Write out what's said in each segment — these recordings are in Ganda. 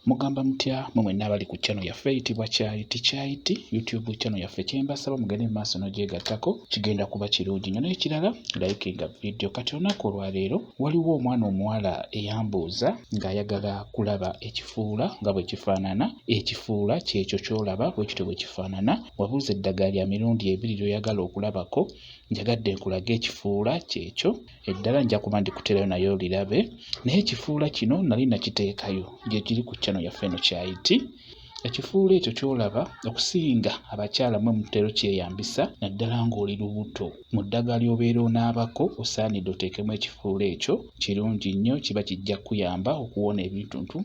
Mugamba mutya mwe mwenna abali ku channel yaffe eyitibwa Kyayiti YouTube channel yaffe kyembasaba mugende maaso n'ogyegattako kigenda kuba kirungi nnyo n'ekirala likinga video. Kati olunaku olwaleero waliwo omwana omuwala eyambuuza ng'ayagala kulaba ekifuula nga bwe kifaanana. Ekifuula kyekyo ky'olaba bwe kityo bwe kifaanana. Wabuuza eddagala lya mirundi ebiri ly'oyagala okulabako, njagadde nkulaga ekifuula kyekyo. Eddala nja kuba ndikuterayo naye olirabe. Naye ekifuula kino nali nakiteekayo gye kiri ku channel yaffe eno Kyayiti. Ekifuula ekyo ky'olaba okusinga abakyala mwe mutero kyeyambisa naddala ng'oli lubuto. Mu ddagala ly'obeera onaabako osaanidde oteekemu ekifuula ekyo. Kirungi nnyo, kiba kijja kuyamba okuwona ebintuntu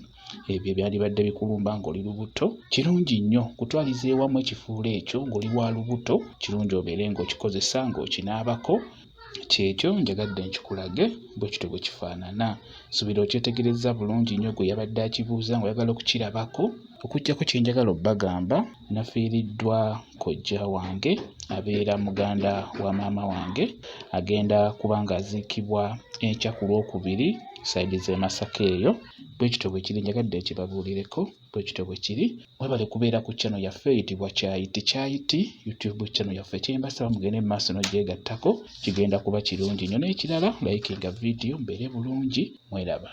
ebyo byalibadde bikulumba ng'oli lubuto. Kirungi nnyo kutwaliza ewamu ekifuula ekyo ng'oli wa lubuto. Kirungi obeere ng'okikozesa ng'okinaabako. Kyekyo njagadde nkikulage bwe kityo bwe kifaanana. Subira okyetegereza bulungi nnyo gwe yabadde akibuuza ng'oyagala okukirabako. Okuggyako kye njagala obbagamba, nafiiriddwa kojja wange abeera muganda wa maama wange, agenda kuba ng'aziikibwa enkya ku Lwokubiri sayidi z'e Masaka eyo. Bwe kityo bwe kiri, njagadde nkibabuulireko bwe kityo bwe kiri. Mwebale kubeera ku channel yaffe eyitibwa Kyayiti YouTube channel yaffe kyembasaba mugende mu maaso n'ogyegattako kigenda kuba kirungi nnyo n'ekirala likinga video mbeere bulungi. Mweraba.